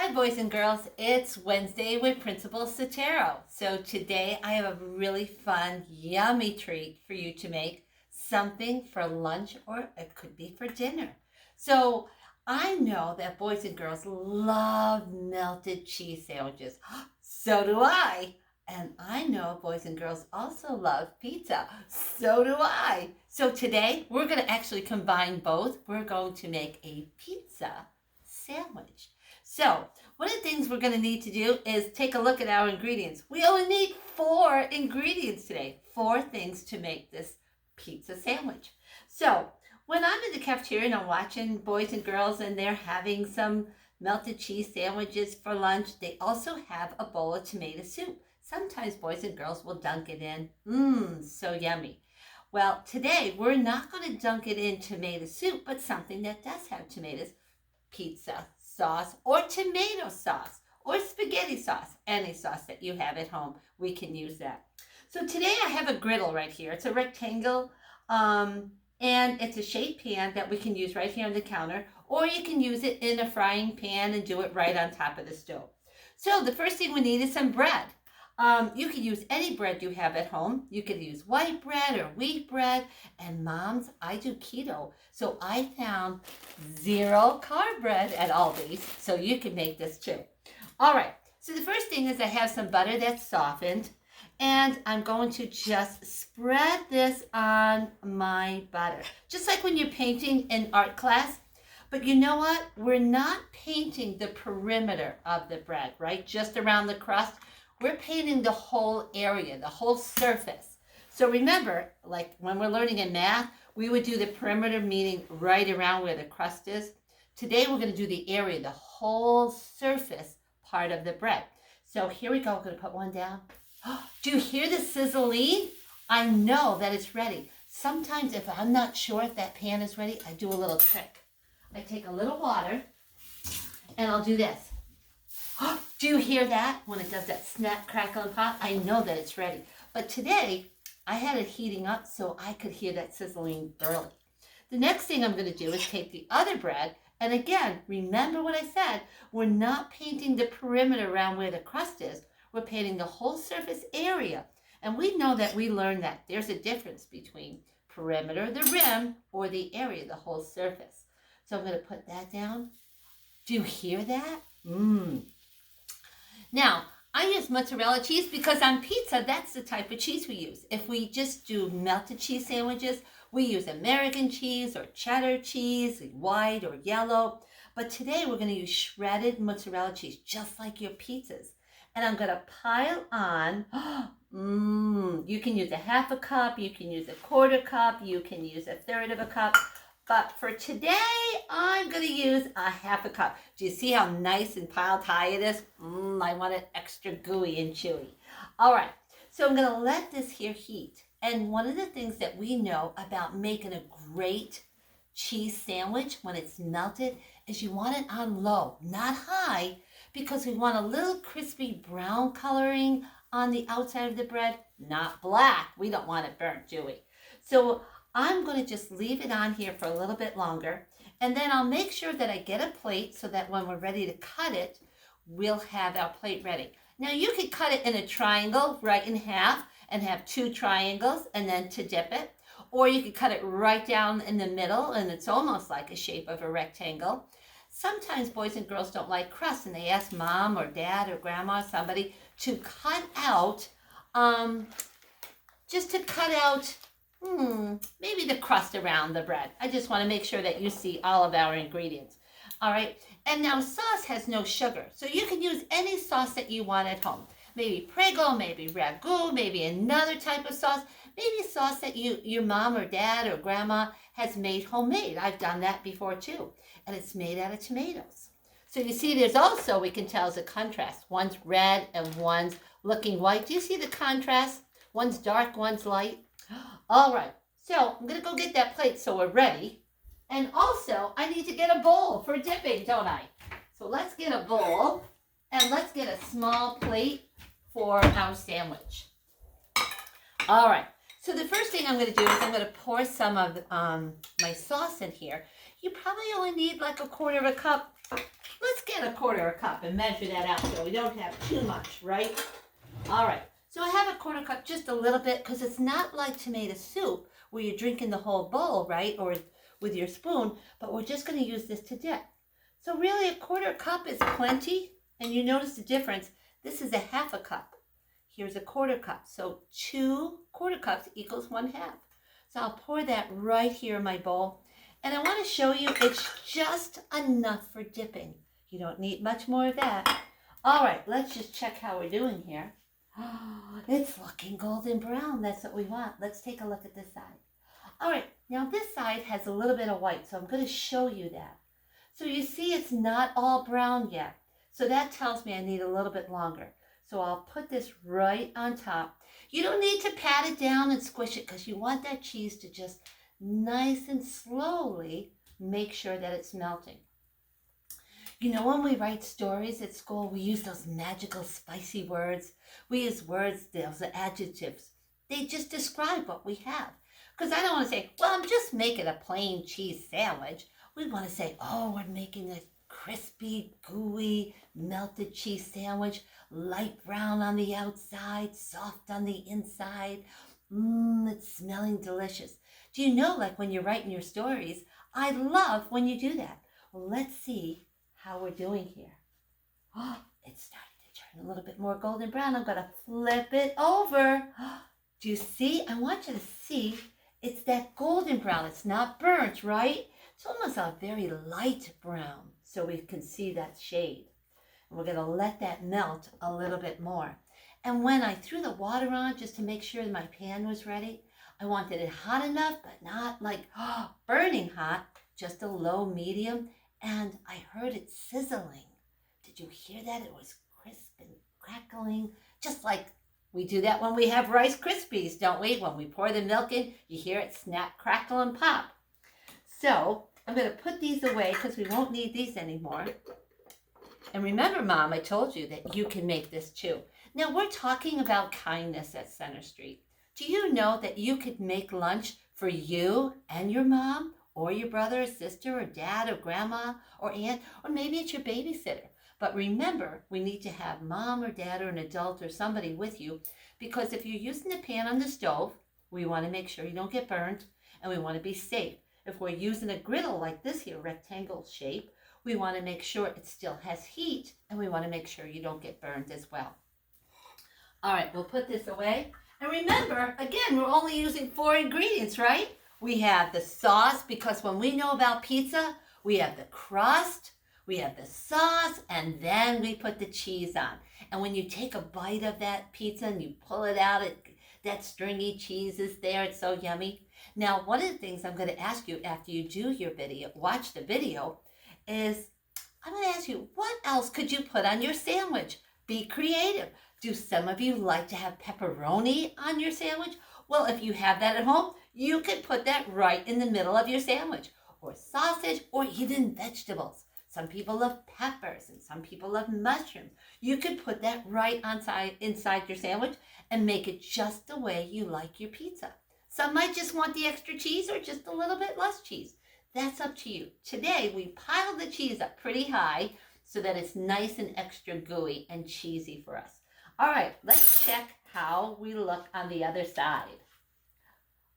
Hi, boys and girls. It's Wednesday with Principal Sotero. So today I have a really fun, yummy treat for you to make. Something for lunch or it could be for dinner. So I know that boys and girls love melted cheese sandwiches. So do I. And I know boys and girls also love pizza. So do I. So today we're going to actually combine both. We're going to make a pizza sandwich. So one of the things we're going to need to do is take a look at our ingredients. We only need 4 ingredients today, 4 things to make this pizza sandwich. So when I'm in the cafeteria and I'm watching boys and girls and they're having some melted cheese sandwiches for lunch, they also have a bowl of tomato soup. Sometimes boys and girls will dunk it in. So yummy. Well, today we're not going to dunk it in tomato soup, but something that does have tomatoes. Pizza sauce or tomato sauce or spaghetti sauce, any sauce that you have at home, we can use that. So today I have a griddle right here. It's a rectangle and it's a shaped pan that we can use right here on the counter, or you can use it in a frying pan and do it right on top of the stove. So the first thing we need is some bread. You can use any bread you have at home. You could use white bread or wheat bread. And moms, I do keto. So I found 0 carb bread at Aldi's. So you can make this too. All right. So the first thing is I have some butter that's softened. And I'm going to just spread this on my butter. Just like when you're painting in art class. But you know what? We're not painting the perimeter of the bread, right? Just around the crust. We're painting the whole area, the whole surface. So remember, like when we're learning in math, we would do the perimeter, meaning right around where the crust is. Today we're going to do the area, the whole surface part of the bread. So here we go. I'm going to put one down. Do you hear the sizzling? I know that it's ready. Sometimes if I'm not sure if that pan is ready, I do a little trick. I take a little water and I'll do this. Do you hear that when it does that snap, crackle, and pop? I know that it's ready. But today, I had it heating up so I could hear that sizzling early. The next thing I'm going to do is take the other bread. And again, remember what I said. We're not painting the perimeter around where the crust is. We're painting the whole surface area. And we know that we learned that there's a difference between perimeter, the rim, or the area, the whole surface. So I'm going to put that down. Do you hear that? Now, I use mozzarella cheese because on pizza, that's the type of cheese we use. If we just do melted cheese sandwiches, we use American cheese or cheddar cheese, white or yellow. But today we're going to use shredded mozzarella cheese, just like your pizzas. And I'm going to pile on, you can use a 1/2 cup, you can use a 1/4 cup, you can use a 1/3 of a cup. But for today, I'm going to use a 1/2 cup. Do you see how nice and piled high it is? I want it extra gooey and chewy. All right, so I'm going to let this here heat. And one of the things that we know about making a great cheese sandwich when it's melted is you want it on low, not high, because we want a little crispy brown coloring on the outside of the bread, not black. We don't want it burnt, do we? So I'm going to just leave it on here for a little bit longer, and then I'll make sure that I get a plate so that when we're ready to cut it, we'll have our plate ready. Now you could cut it in a triangle right in half and have 2 triangles and then to dip it, or you could cut it right down in the middle and it's almost like a shape of a rectangle. Sometimes boys and girls don't like crust and they ask mom or dad or grandma or somebody to cut out, just to cut out maybe the crust around the bread. I just want to make sure that you see all of our ingredients. All right. And now sauce has no sugar. So you can use any sauce that you want at home. Maybe Prego, maybe Ragu, maybe another type of sauce. Maybe a sauce that your mom or dad or grandma has made homemade. I've done that before too. And it's made out of tomatoes. So you see there's also, we can tell, is a contrast. One's red and one's looking white. Do you see the contrast? One's dark, one's light. All right, so I'm going to go get that plate so we're ready. And also, I need to get a bowl for dipping, don't I? So let's get a bowl, and let's get a small plate for our sandwich. All right, so the first thing I'm going to do is I'm going to pour some of my sauce in here. You probably only need like a 1/4 cup, let's get a quarter a cup and measure that out so we don't have too much, right? All right. So I have a quarter cup, just a little bit, because it's not like tomato soup where you're drinking the whole bowl, right? Or with your spoon, but we're just going to use this to dip. So really a quarter cup is plenty. And you notice the difference. This is a half a cup. Here's a quarter cup. So 2 quarter cups equals 1/2. So I'll pour that right here in my bowl. And I want to show you it's just enough for dipping. You don't need much more of that. All right, let's just check how we're doing here. Oh, it's looking golden brown. That's what we want. Let's take a look at this side. All right, now this side has a little bit of white, so I'm going to show you that. So you see it's not all brown yet. So that tells me I need a little bit longer. So I'll put this right on top. You don't need to pat it down and squish it because you want that cheese to just nice and slowly make sure that it's melting. You know, when we write stories at school, we use those magical spicy words. We use words, those adjectives. They just describe what we have. Because I don't want to say, well, I'm just making a plain cheese sandwich. We want to say, oh, we're making a crispy, gooey, melted cheese sandwich, light brown on the outside, soft on the inside. It's smelling delicious. Do you know, like when you're writing your stories, I love when you do that. Well, let's see how we're doing here. Oh, it's starting to turn a little bit more golden brown. I'm going to flip it over. Do you see? I want you to see it's that golden brown. It's not burnt, right? It's almost a very light brown, so we can see that shade. And we're going to let that melt a little bit more. And when I threw the water on, just to make sure that my pan was ready, I wanted it hot enough, but not like burning hot, just a low medium. And I heard it sizzling. Did you hear that? It was crisp and crackling, just like we do that when we have Rice Krispies, don't we? When we pour the milk in, you hear it snap, crackle, and pop. So I'm going to put these away because we won't need these anymore. And remember, Mom, I told you that you can make this too. Now, we're talking about kindness at Center Street. Do you know that you could make lunch for you and your mom, or your brother or sister or dad or grandma or aunt, or maybe it's your babysitter? But remember, we need to have mom or dad or an adult or somebody with you, because if you're using the pan on the stove, we want to make sure you don't get burned, and we want to be safe. If we're using a griddle like this here, rectangle shape, we want to make sure it still has heat, and we want to make sure you don't get burned as well. All right, we'll put this away. And remember, again, we're only using 4 ingredients, right? We have the sauce, because when we know about pizza, we have the crust, we have the sauce, and then we put the cheese on. And when you take a bite of that pizza and you pull it out, that stringy cheese is there. It's so yummy. Now, one of the things I'm going to ask you after you do your video, watch the video, is I'm going to ask you, what else could you put on your sandwich? Be creative. Do some of you like to have pepperoni on your sandwich? Well, if you have that at home, you can put that right in the middle of your sandwich, or sausage, or even vegetables. Some people love peppers and some people love mushrooms. You could put that right inside your sandwich and make it just the way you like your pizza. Some might just want the extra cheese or just a little bit less cheese. That's up to you. Today, we piled the cheese up pretty high so that it's nice and extra gooey and cheesy for us. All right, let's check how we look on the other side.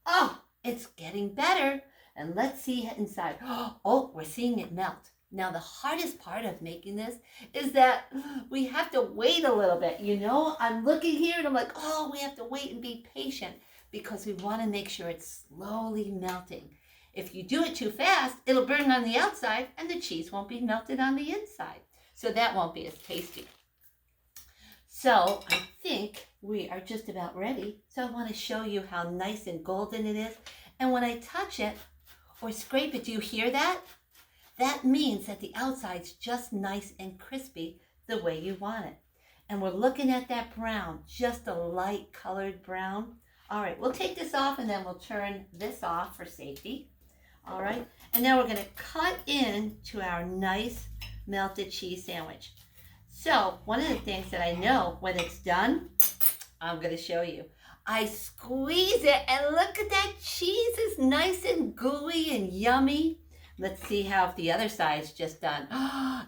Oh, it's getting better. And let's see inside. Oh, we're seeing it melt. Now, the hardest part of making this is that we have to wait a little bit. You know, I'm looking here and I'm like, oh, we have to wait and be patient because we want to make sure it's slowly melting. If you do it too fast, it'll burn on the outside and the cheese won't be melted on the inside. So that won't be as tasty. So I think we are just about ready. So I want to show you how nice and golden it is. And when I touch it or scrape it, do you hear that? That means that the outside's just nice and crispy the way you want it. And we're looking at that brown, just a light colored brown. All right, we'll take this off and then we'll turn this off for safety. All right, and now we're gonna cut into our nice melted cheese sandwich. So one of the things that I know when it's done, I'm gonna show you. I squeeze it and look at that cheese is nice and gooey and yummy. Let's see how if the other side's just done.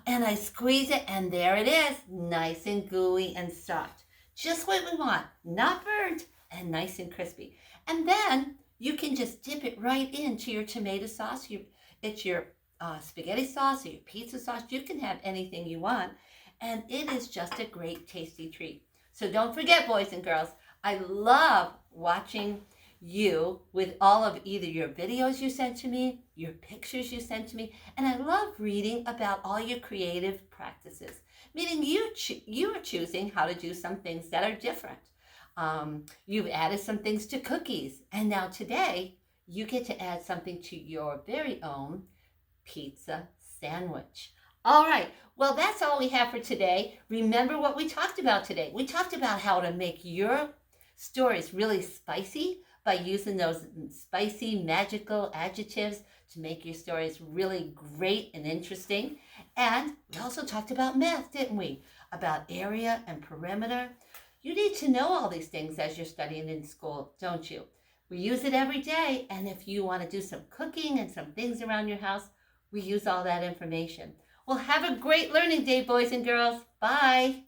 And I squeeze it, and there it is, nice and gooey and soft. Just what we want, not burnt, and nice and crispy. And then you can just dip it right into your tomato sauce. It's your spaghetti sauce or your pizza sauce. You can have anything you want. And it is just a great, tasty treat. So don't forget, boys and girls, I love watching you with all of either your videos you sent to me, your pictures you sent to me, and I love reading about all your creative practices, meaning you are choosing how to do some things that are different. You've added some things to cookies, and now today you get to add something to your very own pizza sandwich. All right, well, that's all we have for today. Remember what we talked about today. We talked about how to make your stories really spicy by using those spicy, magical adjectives to make your stories really great and interesting. And we also talked about math, didn't we? About area and perimeter. You need to know all these things as you're studying in school, don't you? We use it every day, and if you want to do some cooking and some things around your house, we use all that information. Well, have a great learning day, boys and girls. Bye.